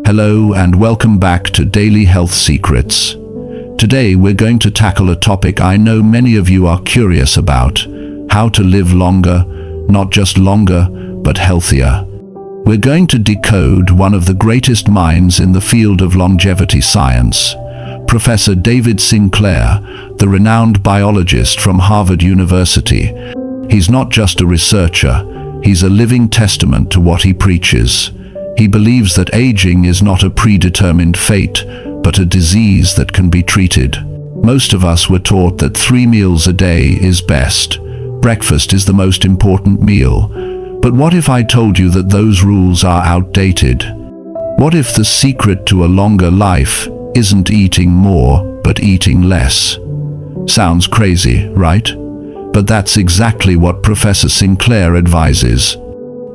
Hello and welcome back to Daily Health Secrets. Today we're going to tackle a topic I know many of you are curious about: how to live longer, not just longer, but healthier. We're going to decode one of the greatest minds in the field of longevity science, Professor David Sinclair, the renowned biologist from Harvard University. He's not just a researcher, he's a living testament to what he preaches. He believes that aging is not a predetermined fate, but a disease that can be treated. Most of us were taught that 3 meals a day is best. Breakfast is the most important meal. But what if I told you that those rules are outdated? What if the secret to a longer life isn't eating more, but eating less? Sounds crazy, right? But that's exactly what Professor Sinclair advises.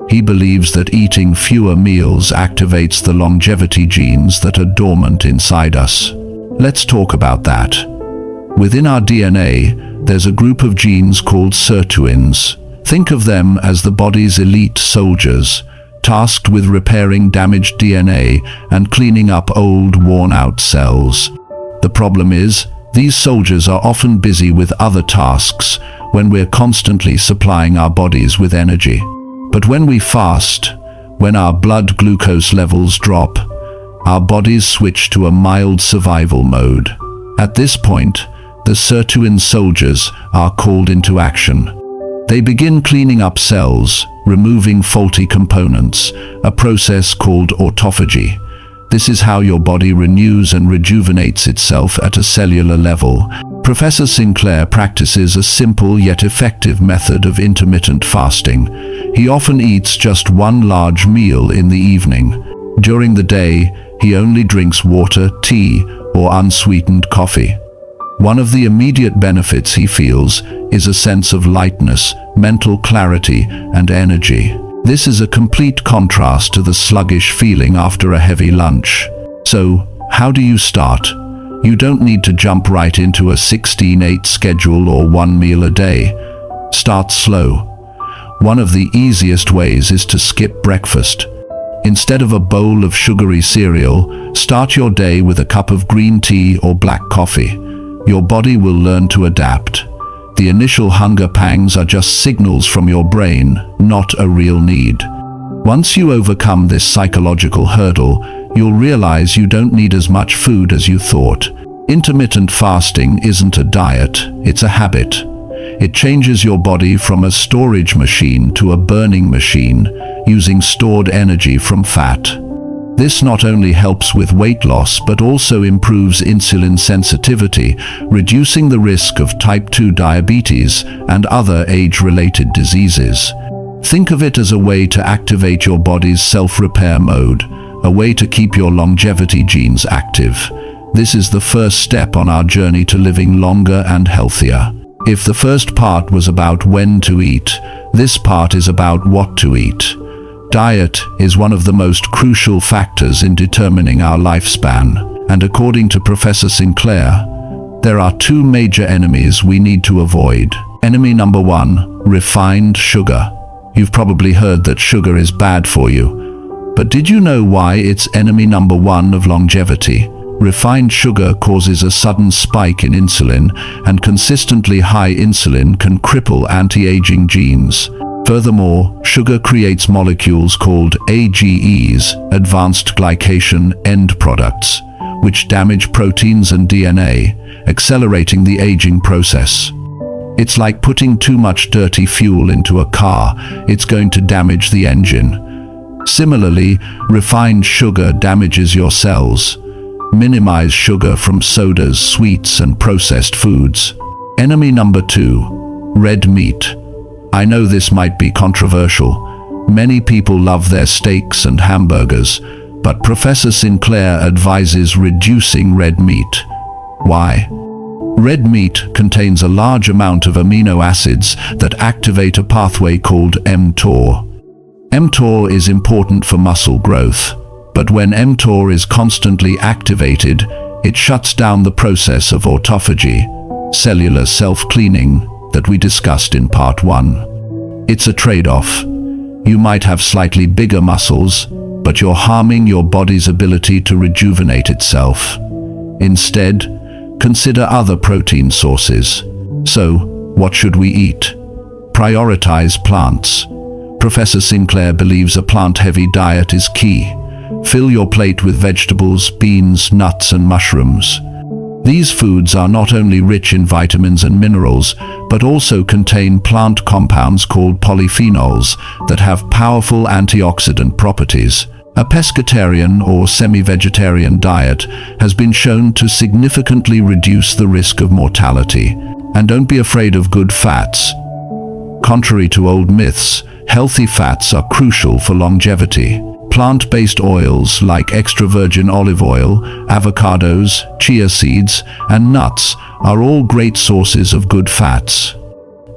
He believes that eating fewer meals activates the longevity genes that are dormant inside us. Let's talk about that. Within our DNA, there's a group of genes called sirtuins. Think of them as the body's elite soldiers, tasked with repairing damaged DNA and cleaning up old, worn-out cells. The problem is, these soldiers are often busy with other tasks when we're constantly supplying our bodies with energy. But when we fast, when our blood glucose levels drop, our bodies switch to a mild survival mode. At this point, the sirtuin soldiers are called into action. They begin cleaning up cells, removing faulty components, a process called autophagy. This is how your body renews and rejuvenates itself at a cellular level. Professor Sinclair practices a simple yet effective method of intermittent fasting. He often eats just one large meal in the evening. During the day, he only drinks water, tea, or unsweetened coffee. One of the immediate benefits he feels is a sense of lightness, mental clarity, and energy. This is a complete contrast to the sluggish feeling after a heavy lunch. So, how do you start? You don't need to jump right into a 16/8 schedule or 1 meal a day. Start slow. One of the easiest ways is to skip breakfast. Instead of a bowl of sugary cereal, start your day with a cup of green tea or black coffee. Your body will learn to adapt. The initial hunger pangs are just signals from your brain, not a real need. Once you overcome this psychological hurdle, you'll realize you don't need as much food as you thought. Intermittent fasting isn't a diet, it's a habit. It changes your body from a storage machine to a burning machine, using stored energy from fat. This not only helps with weight loss but also improves insulin sensitivity, reducing the risk of type 2 diabetes and other age-related diseases. Think of it as a way to activate your body's self-repair mode, a way to keep your longevity genes active. This is the first step on our journey to living longer and healthier. If the first part was about when to eat, this part is about what to eat. Diet is one of the most crucial factors in determining our lifespan, and according to Professor Sinclair, there are 2 major enemies we need to avoid. Enemy number 1, refined sugar. You've probably heard that sugar is bad for you, but did you know why it's enemy number 1 of longevity? Refined sugar causes a sudden spike in insulin, and consistently high insulin can cripple anti-aging genes. Furthermore, sugar creates molecules called AGEs, advanced glycation end products, which damage proteins and DNA, accelerating the aging process. It's like putting too much dirty fuel into a car. It's going to damage the engine. Similarly, refined sugar damages your cells. Minimize sugar from sodas, sweets, and processed foods. Enemy number 2, red meat. I know this might be controversial. Many people love their steaks and hamburgers, but Professor Sinclair advises reducing red meat. Why? Red meat contains a large amount of amino acids that activate a pathway called mTOR. mTOR is important for muscle growth, but when mTOR is constantly activated, it shuts down the process of autophagy, cellular self-cleaning, that we discussed in part 1. It's a trade-off. You might have slightly bigger muscles, but you're harming your body's ability to rejuvenate itself. Instead, consider other protein sources. So, what should we eat? Prioritize plants. Professor Sinclair believes a plant-heavy diet is key. Fill your plate with vegetables, beans, nuts, and mushrooms. These foods are not only rich in vitamins and minerals, but also contain plant compounds called polyphenols that have powerful antioxidant properties. A pescatarian or semi-vegetarian diet has been shown to significantly reduce the risk of mortality. And don't be afraid of good fats. Contrary to old myths, healthy fats are crucial for longevity. Plant-based oils like extra virgin olive oil, avocados, chia seeds, and nuts are all great sources of good fats.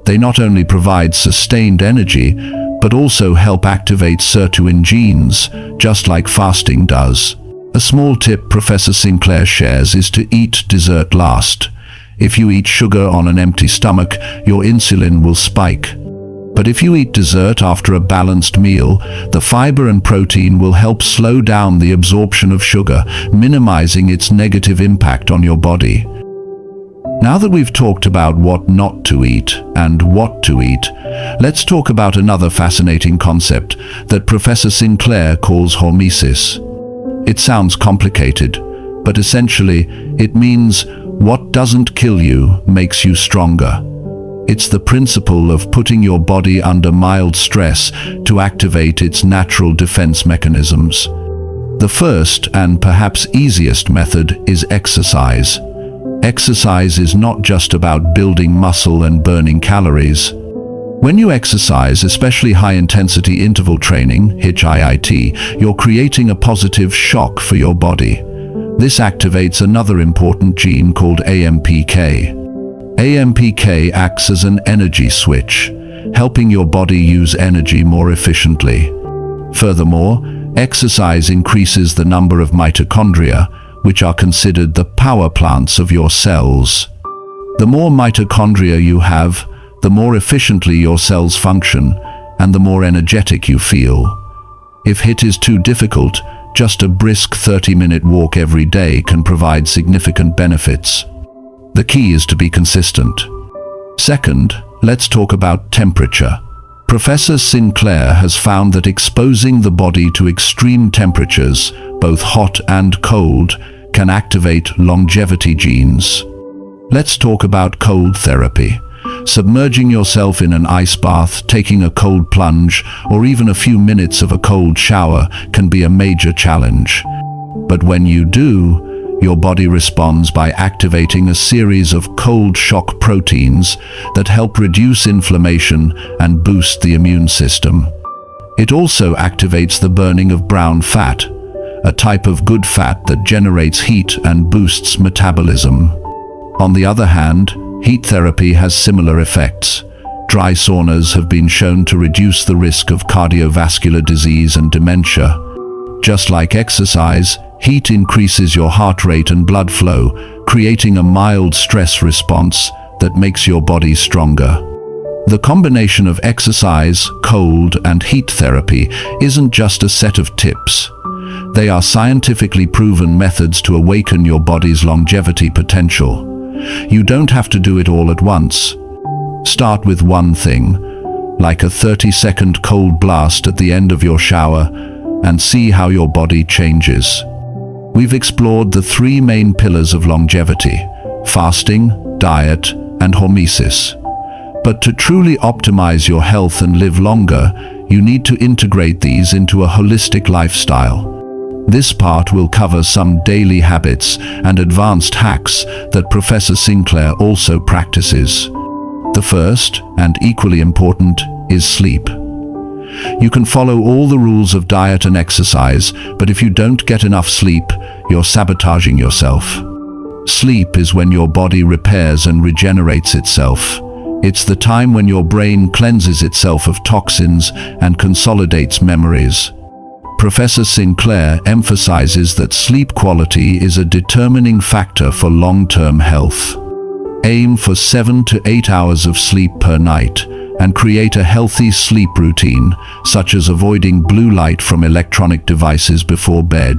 They not only provide sustained energy, but also help activate sirtuin genes, just like fasting does. A small tip Professor Sinclair shares is to eat dessert last. If you eat sugar on an empty stomach, your insulin will spike. But if you eat dessert after a balanced meal, the fiber and protein will help slow down the absorption of sugar, minimizing its negative impact on your body. Now that we've talked about what not to eat and what to eat, let's talk about another fascinating concept that Professor Sinclair calls hormesis. It sounds complicated, but essentially it means what doesn't kill you makes you stronger. It's the principle of putting your body under mild stress to activate its natural defense mechanisms. The first and perhaps easiest method is exercise. Exercise is not just about building muscle and burning calories. When you exercise, especially high-intensity interval training, HIIT, you're creating a positive shock for your body. This activates another important gene called AMPK. AMPK acts as an energy switch, helping your body use energy more efficiently. Furthermore, exercise increases the number of mitochondria, which are considered the power plants of your cells. The more mitochondria you have, the more efficiently your cells function, and the more energetic you feel. If HIIT is too difficult, just a brisk 30-minute walk every day can provide significant benefits. The key is to be consistent. Second, let's talk about temperature. Professor Sinclair has found that exposing the body to extreme temperatures, both hot and cold, can activate longevity genes. Let's talk about cold therapy. Submerging yourself in an ice bath, taking a cold plunge, or even a few minutes of a cold shower can be a major challenge. But when you do, your body responds by activating a series of cold shock proteins that help reduce inflammation and boost the immune system. It also activates the burning of brown fat, a type of good fat that generates heat and boosts metabolism. On the other hand, heat therapy has similar effects. Dry saunas have been shown to reduce the risk of cardiovascular disease and dementia. Just like exercise, heat increases your heart rate and blood flow, creating a mild stress response that makes your body stronger. The combination of exercise, cold, and heat therapy isn't just a set of tips. They are scientifically proven methods to awaken your body's longevity potential. You don't have to do it all at once. Start with one thing, like a 30-second cold blast at the end of your shower, and see how your body changes. We've explored the three main pillars of longevity: fasting, diet, and hormesis. But to truly optimize your health and live longer, you need to integrate these into a holistic lifestyle. This part will cover some daily habits and advanced hacks that Professor Sinclair also practices. The first, and equally important, is sleep. You can follow all the rules of diet and exercise, but if you don't get enough sleep, you're sabotaging yourself. Sleep is when your body repairs and regenerates itself. It's the time when your brain cleanses itself of toxins and consolidates memories. Professor Sinclair emphasizes that sleep quality is a determining factor for long-term health. Aim for 7 to 8 hours of sleep per night, and create a healthy sleep routine, such as avoiding blue light from electronic devices before bed.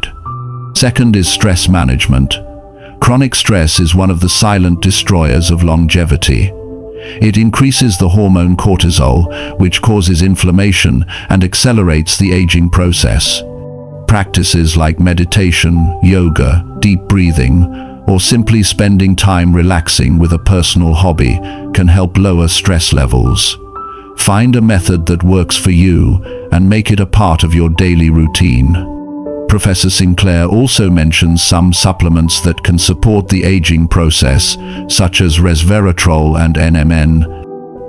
Second is stress management. Chronic stress is one of the silent destroyers of longevity. It increases the hormone cortisol, which causes inflammation and accelerates the aging process. Practices like meditation, yoga, deep breathing, or simply spending time relaxing with a personal hobby can help lower stress levels. Find a method that works for you and make it a part of your daily routine. Professor Sinclair also mentions some supplements that can support the aging process, such as resveratrol and NMN.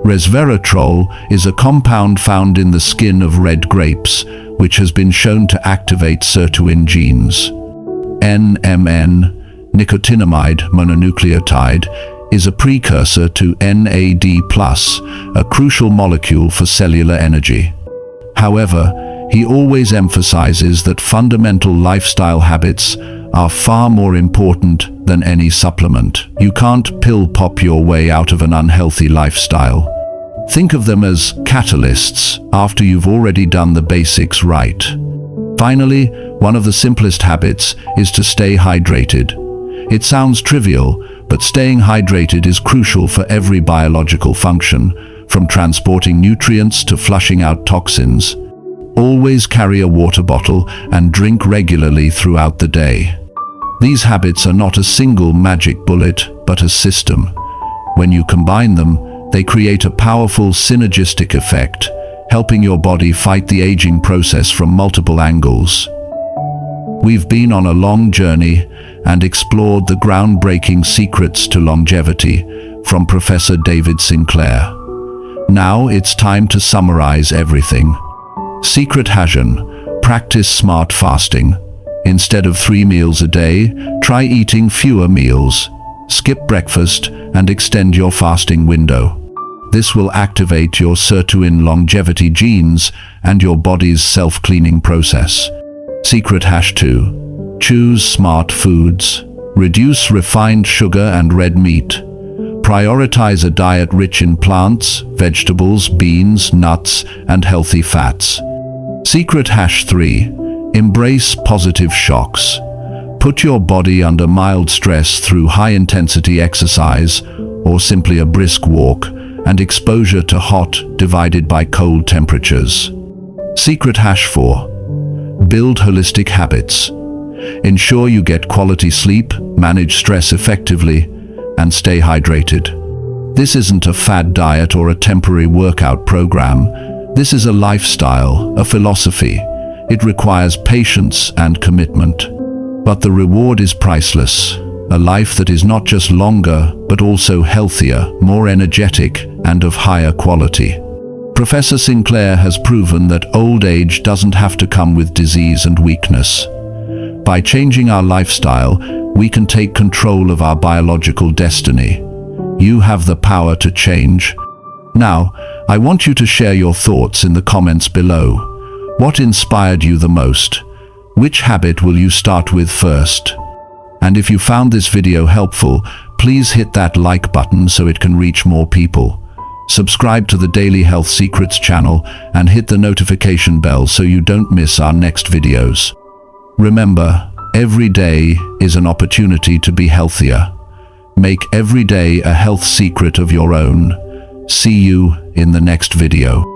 Resveratrol is a compound found in the skin of red grapes, which has been shown to activate sirtuin genes. NMN, nicotinamide mononucleotide, is a precursor to NAD+, a crucial molecule for cellular energy. However, he always emphasizes that fundamental lifestyle habits are far more important than any supplement. You can't pill pop your way out of an unhealthy lifestyle. Think of them as catalysts after you've already done the basics right. Finally, one of the simplest habits is to stay hydrated. It sounds trivial, but staying hydrated is crucial for every biological function, from transporting nutrients to flushing out toxins. Always carry a water bottle and drink regularly throughout the day. These habits are not a single magic bullet, but a system. When you combine them, they create a powerful synergistic effect, helping your body fight the aging process from multiple angles. We've been on a long journey and explored the groundbreaking secrets to longevity from Professor David Sinclair. Now it's time to summarize everything. Secret Hajjan: practice smart fasting. Instead of 3 meals a day, try eating fewer meals. Skip breakfast and extend your fasting window. This will activate your sirtuin longevity genes and your body's self-cleaning process. Secret #2. Choose smart foods. Reduce refined sugar and red meat. Prioritize a diet rich in plants, vegetables, beans, nuts, and healthy fats. Secret #3. Embrace positive shocks. Put your body under mild stress through high-intensity exercise or simply a brisk walk and exposure to hot divided by cold temperatures. Secret #4. Build holistic habits. Ensure you get quality sleep, manage stress effectively, and stay hydrated. This isn't a fad diet or a temporary workout program. This is a lifestyle, a philosophy. It requires patience and commitment. But the reward is priceless. A life that is not just longer, but also healthier, more energetic, and of higher quality. Professor Sinclair has proven that old age doesn't have to come with disease and weakness. By changing our lifestyle, we can take control of our biological destiny. You have the power to change. Now, I want you to share your thoughts in the comments below. What inspired you the most? Which habit will you start with first? And if you found this video helpful, please hit that like button so it can reach more people. Subscribe to the Daily Health Secrets channel and hit the notification bell so you don't miss our next videos. Remember, every day is an opportunity to be healthier. Make every day a health secret of your own. See you in the next video.